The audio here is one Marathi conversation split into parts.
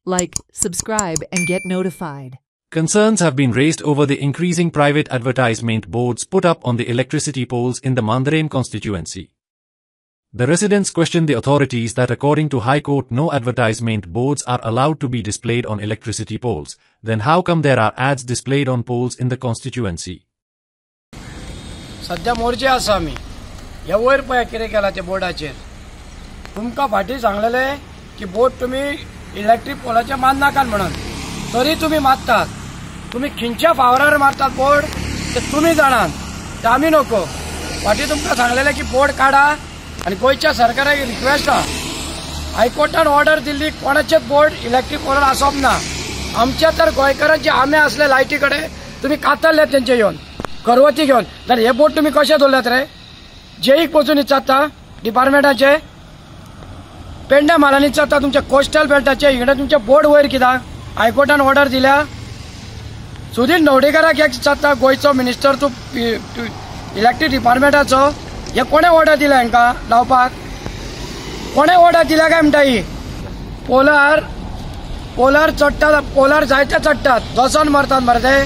like, subscribe and get notified. Concerns have been raised over the increasing private advertisement boards put up on the electricity poles in the Mandarim constituency. The residents questioned the authorities that according to High Court no advertisement boards are allowed to be displayed on electricity poles. Then how come there are ads displayed on poles in the constituency? सध्या मोर्चे आसा आमी ह्या वयर पळय कितें केला त्या बोर्डाचेर तुमकां फाटीं सांगलेले की बोर्ड तुमी इलेक्ट्रीक पोलाचेर मान नाकात म्हणून तरी तुमी मारतात तुमी खंयच्या फावरार मारतात बोर्ड ते तुमी जाणात ते आमी नको फाटीं तुमकां सांगलेले की बोर्ड काडा आनी गोंयच्या सरकाराक रिक्वेस्ट आहा हायकोर्टान ऑर्डर दिल्ली कोणाचेच बोर्ड इलेक्ट्रीक पोलार आसप ना आमच्या तर गोंयकारांचे आमे असले लायटी कडेन तुमी कातरले तेंचे येवन करवती घेवन तर हे बोर्ड तुमी कशे दवरल्यात रे जेईक वचून इचारता डिपार्टमेंटाचे पेंड्या म्हालांनी इचारता तुमच्या कोस्टल बेल्टाचे इकडे तुमचे बोर्ड वयर कित्याक हायकोर्टान ऑर्डर दिल्या सुधीर ढवळीकराक एक इचारता गोंयचो मिनिस्टर टू इलेक्ट्रीक डिपार्टमेंटाचो हे कोणे ऑर्डर दिल्या हांकां लावपाक कोणे ऑर्डर दिल्या काय म्हणटा ही पोलार चडटात पोलार जायते चडटात दोसन मरतात मरे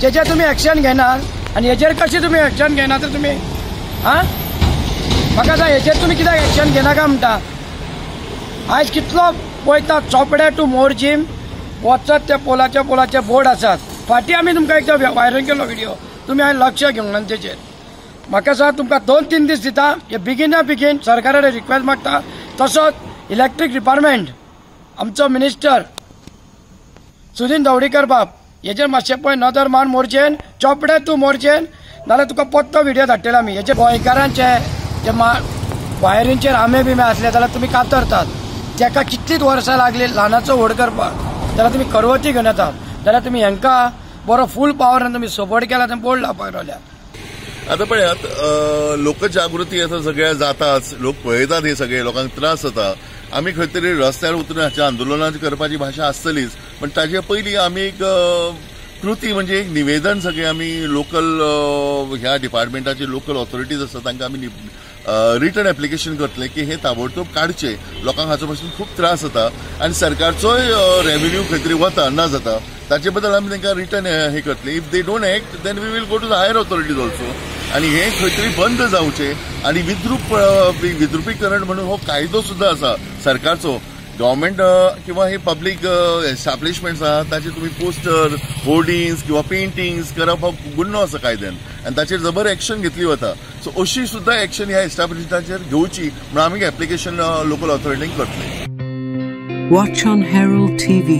तेजेर तुमी एक्शन घेनात आनी हेजेर कशी तुमी एक्शन घेना तर तुमी हां म्हाका सांग हेजेर तुमी कित्याक एक्शन घेना काय म्हणटा आयज कितलो पळयता चोपडे टू मोरजीम वचत ते पोलाचे बोर्ड आसात फाटीं आमी तुमकां एकदां व्हायरल केलो व्हिडिओ तुमी हांवें लक्ष घेवंक ना तेजेर म्हाका सांग तुमकां 2-3 दीस दिता हे बेगीन सरकारा कडेन रिक्वेस्ट मागता तसोच इलेक्ट्रीक डिपार्टमेंट आमचो मिनिस्टर सुधीर ढवळीकर बाब हेजेर मातशें पळय नदर मान मोर्चेन चोपडे तूं मोर्चेन नाल्यार तुका पत्तो व्हिडिओ धाडटले आमी हेजे गोंयकारांचे जे वायरींचेर आमे बिमे आसले जाल्यार तुमी कातरतात तेका कितलीच वर्सां लागली ल्हानाचो व्हड करपाक जाल्यार तुमी करवती घेवन येतात जाल्यार तुमी हांकां बरो फूल पावरान तुमी सपोर्ट केला तें बोर्ड लावपाक रावल्यात आता पळयात लोकजागृती आता सगळ्या जाताच लोक पळयतात हे सगळे लोकांक त्रास जाता आमी खंय तरी रस्त्यार उतरून हाच्या आंदोलनां करपाची भाशा आसतलीच पण ताचे पयलीं आमी एक कृती म्हणजे एक निवेदन सगळे आमी लोकल ह्या डिपार्टमेंटाचे लोकल ऑथॉरिटीज आसा तांकां आमी रिटर्न एप्लिकेशन करतले की हे ताबडतोब काडचे लोकांक हाचो पासून खूप त्रास जाता आनी सरकारचोय रेव्हेन्यू खंय तरी वता ना जाता ताचे बद्दल आमी तांकां रिटर्न हे करतले if they don't act then we will go to the higher authorities also आनी हे खंय तरी बंद जावचे आनी विद्रुपीकरण म्हणून हो कायदो सुद्दां आसा सरकारचो गव्हर्मेंट किंवा हे पब्लीक एस्टॅब्लिशमेंट्स आहा ताचे तुम्ही पोस्टर होर्डिंग्स किंवा पेंटिंग्स करप हो गुन्हो आसा कायद्यान आनी ताचेर जबर एक्शन घेतली वता सो अशी सुद्दां एक्शन ह्या एस्टॅब्लिशमेंटाचेर घेवची म्हणून आमी एप्लिकेशन लोकल ऑथॉरिटींक करतले. Watch on Herald TV.